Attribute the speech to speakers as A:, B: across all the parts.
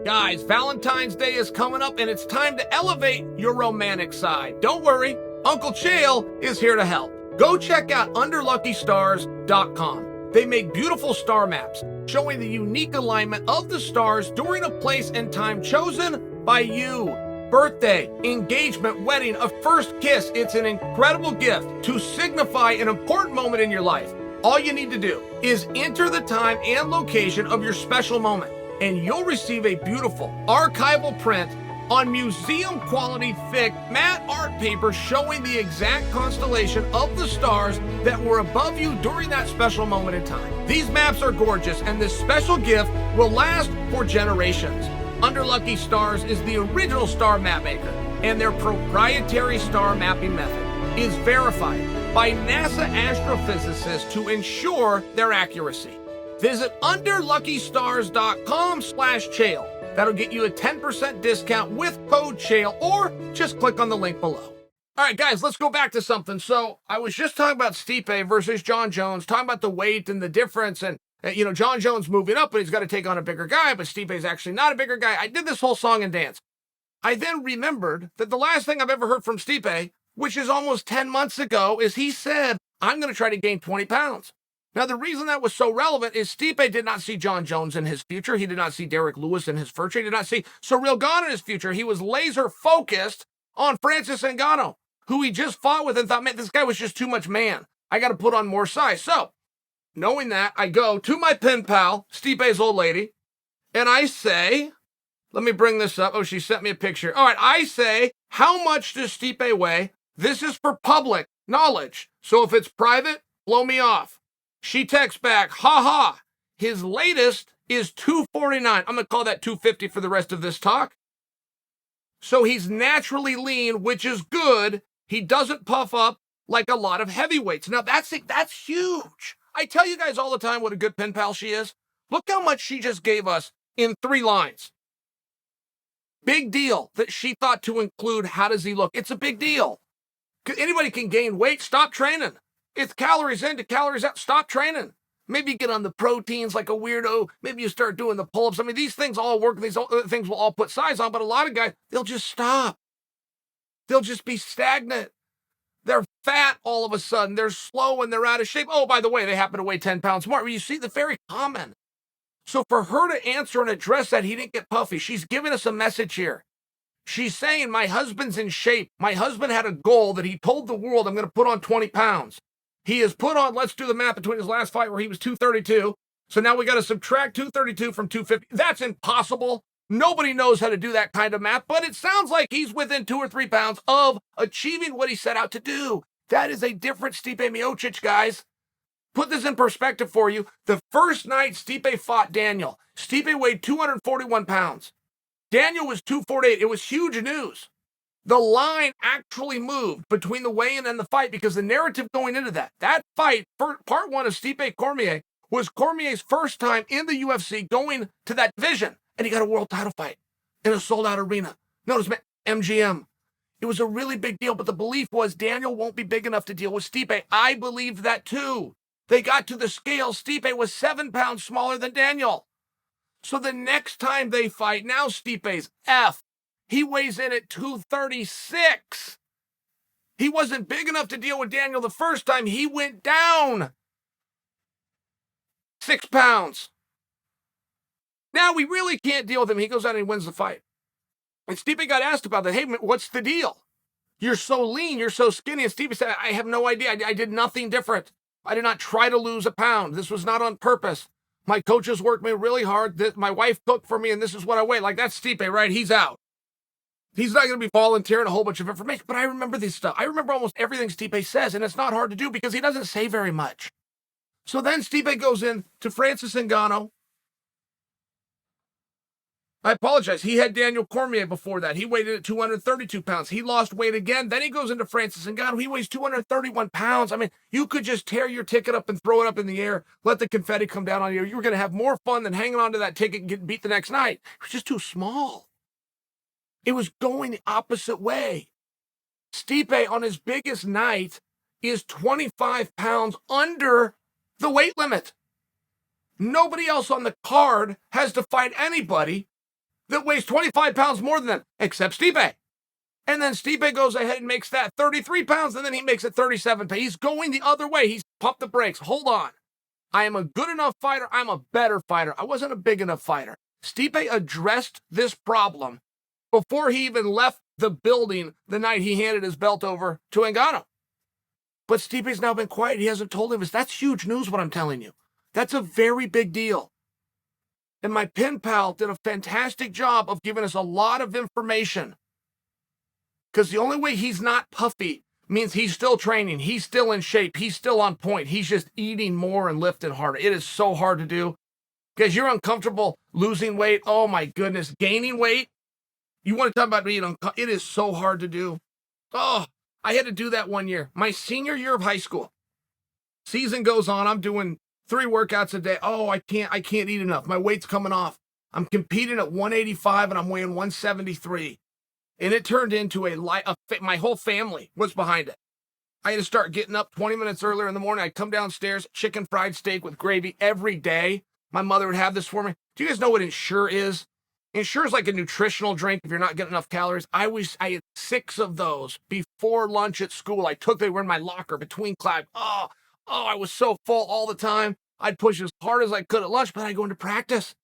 A: Guys, Valentine's Day is coming up and it's time to elevate your romantic side. Don't worry, Uncle Chael is here to help. Go check out underluckystars.com. They make beautiful star maps showing the unique alignment of the stars during a place and time chosen by you. Birthday, engagement, wedding, a first kiss. It's an incredible gift to signify an important moment in your life. All you need to do is enter the time and location of your special moment, and you'll receive a beautiful archival print on museum quality thick matte art paper showing the exact constellation of the stars that were above you during that special moment in time. These maps are gorgeous, and this special gift will last for generations. Under Lucky Stars is the original star map maker, and their proprietary star mapping method is verified by NASA astrophysicists to ensure their accuracy. Visit underluckystars.com/Chael. That'll get you a 10% discount with code Chael, or just click on the link below. All right, guys, let's go back to something. So I was just talking about Stipe versus Jon Jones, talking about the weight and the difference. And, Jon Jones moving up, but he's got to take on a bigger guy, but Stipe's actually not a bigger guy. I did this whole song and dance. I then remembered that the last thing I've ever heard from Stipe, which is almost 10 months ago, is he said, I'm going to try to gain 20 pounds. Now, the reason that was so relevant is Stipe did not see Jon Jones in his future. He did not see Derek Lewis in his future. He did not see Ciryl Gane in his future. He was laser focused on Francis Ngannou, who he just fought with and thought, man, this guy was just too much man. I got to put on more size. So, knowing that, I go to my pen pal, Stipe's old lady, and I say, let me bring this up. Oh, she sent me a picture. All right, I say, how much does Stipe weigh? This is for public knowledge. So if it's private, blow me off. She texts back, ha, his latest is 249. I'm going to call that 250 for the rest of this talk. So he's naturally lean, which is good. He doesn't puff up like a lot of heavyweights. Now, that's huge. I tell you guys all the time what a good pen pal she is. Look how much she just gave us in 3 lines. Big deal that she thought to include how does he look. It's a big deal. Anybody can gain weight. Stop training. It's calories in to calories out. Stop training. Maybe get on the proteins like a weirdo. Maybe you start doing the pull-ups. I mean, these things all work. These things will all put size on, but a lot of guys, they'll just stop. They'll just be stagnant. They're fat all of a sudden. They're slow and they're out of shape. Oh, by the way, they happen to weigh 10 pounds more. You see, the very common. So for her to answer and address that, he didn't get puffy. She's giving us a message here. She's saying, my husband's in shape. My husband had a goal that he told the world, I'm going to put on 20 pounds. He has put on, let's do the math between his last fight where he was 232. So now we got to subtract 232 from 250. That's impossible. Nobody knows how to do that kind of math, but it sounds like he's within 2 or 3 pounds of achieving what he set out to do. That is a different Stipe Miocic, guys. Put this in perspective for you. The first night Stipe fought Daniel, Stipe weighed 241 pounds. Daniel was 248. It was huge news. The line actually moved between the weigh-in and the fight because the narrative going into that fight, part 1 of Stipe Cormier, was Cormier's first time in the UFC going to that division. And he got a world title fight in a sold-out arena. Notice, MGM. It was a really big deal, but the belief was Daniel won't be big enough to deal with Stipe. I believed that too. They got to the scale. Stipe was 7 pounds smaller than Daniel. So the next time they fight, now Stipe's F. He weighs in at 236. He wasn't big enough to deal with Daniel the first time. He went down 6 pounds. Now we really can't deal with him. He goes out and he wins the fight. And Stipe got asked about that. Hey, what's the deal? You're so lean. You're so skinny. And Stipe said, I have no idea. I did nothing different. I did not try to lose a pound. This was not on purpose. My coaches worked me really hard. My wife cooked for me, and this is what I weigh. Like, that's Stipe, right? He's out. He's not going to be volunteering a whole bunch of information. But I remember this stuff. I remember almost everything Stipe says, and it's not hard to do because he doesn't say very much. So then Stipe goes in to Francis Ngannou. I apologize. He had Daniel Cormier before that. He weighed in at 232 pounds. He lost weight again. Then he goes into Francis Ngannou. He weighs 231 pounds. I mean, you could just tear your ticket up and throw it up in the air, let the confetti come down on you. You were going to have more fun than hanging on to that ticket and getting beat the next night. It was just too small. It was going the opposite way. Stipe, on his biggest night, is 25 pounds under the weight limit. Nobody else on the card has to fight anybody that weighs 25 pounds more than them, except Stipe. And then Stipe goes ahead and makes that 33 pounds, and then he makes it 37 pounds. He's going the other way. He's pumped the brakes. Hold on. I am a good enough fighter. I'm a better fighter. I wasn't a big enough fighter. Stipe addressed this problem before he even left the building the night he handed his belt over to Ngannou. But Stipe's now been quiet. He hasn't told him. That's huge news, what I'm telling you. That's a very big deal. And my pen pal did a fantastic job of giving us a lot of information. Because the only way he's not puffy means he's still training. He's still in shape. He's still on point. He's just eating more and lifting harder. It is so hard to do. Because you're uncomfortable losing weight. Oh, my goodness. Gaining weight. You want to talk about being uncomfortable. It is so hard to do. Oh, I had to do that one year. My senior year of high school. Season goes on. I'm doing 3 workouts a day. Oh, I can't eat enough. My weight's coming off. I'm competing at 185 and I'm weighing 173. And it turned into my whole family was behind it. I had to start getting up 20 minutes earlier in the morning. I'd come downstairs, chicken fried steak with gravy every day. My mother would have this for me. Do you guys know what Ensure is? Ensure is like a nutritional drink if you're not getting enough calories. I had 6 of those before lunch at school. They were in my locker between class. Oh, I was so full all the time. I'd push as hard as I could at lunch, but I'd go into practice.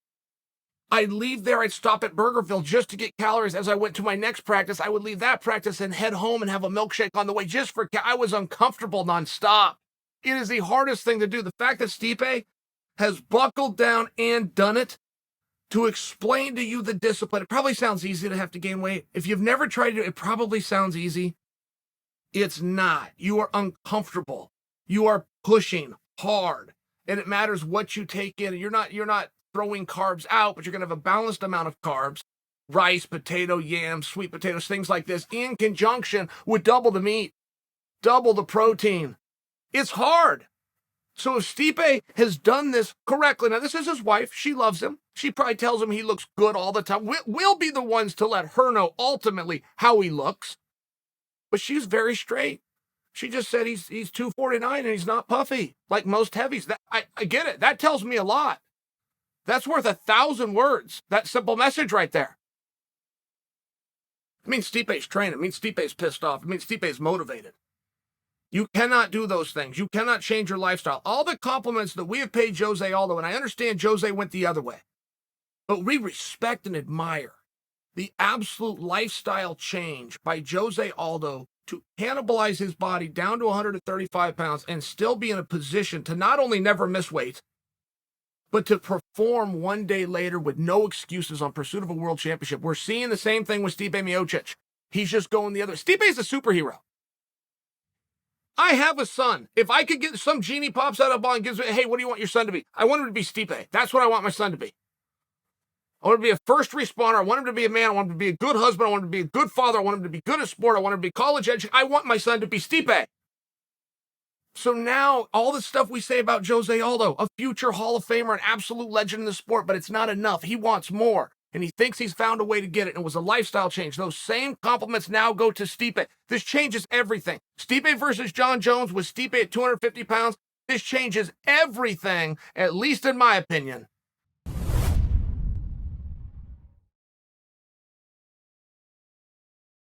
A: I'd leave there. I'd stop at Burgerville just to get calories. As I went to my next practice, I would leave that practice and head home and have a milkshake on the way just for I was uncomfortable nonstop. It is the hardest thing to do. The fact that Stipe has buckled down and done it to explain to you the discipline. It probably sounds easy to have to gain weight. If you've never tried it, it probably sounds easy. It's not. You are uncomfortable. You are pushing hard. And it matters what you take in. You're not throwing carbs out, but you're going to have a balanced amount of carbs, rice, potato, yams, sweet potatoes, things like this, in conjunction with double the meat, double the protein. It's hard. So if Stipe has done this correctly, now this is his wife, she loves him. She probably tells him he looks good all the time. We'll be the ones to let her know ultimately how he looks. But she's very straight. She just said he's 249 and he's not puffy like most heavies. I get it. That tells me a lot. That's worth 1,000 words. That simple message right there. It means Stipe's training. It means Stipe's pissed off. It means Stipe's motivated. You cannot do those things. You cannot change your lifestyle. All the compliments that we have paid Jose Aldo, and I understand Jose went the other way, but we respect and admire the absolute lifestyle change by Jose Aldo to cannibalize his body down to 135 pounds and still be in a position to not only never miss weight, but to perform one day later with no excuses on pursuit of a world championship. We're seeing the same thing with Stipe Miocic. He's just going the other. Stipe's a superhero. I have a son. If I could get some genie pops out of a ball and gives me, hey, what do you want your son to be? I want him to be Stipe. That's what I want my son to be. I want him to be a first responder. I want him to be a man. I want him to be a good husband. I want him to be a good father. I want him to be good at sport. I want him to be college educated. I want my son to be Stipe. So now all the stuff we say about Jose Aldo, a future Hall of Famer, an absolute legend in the sport, but it's not enough. He wants more, and he thinks he's found a way to get it. And it was a lifestyle change. Those same compliments now go to Stipe. This changes everything. Stipe versus Jon Jones with Stipe at 250 pounds. This changes everything, at least in my opinion.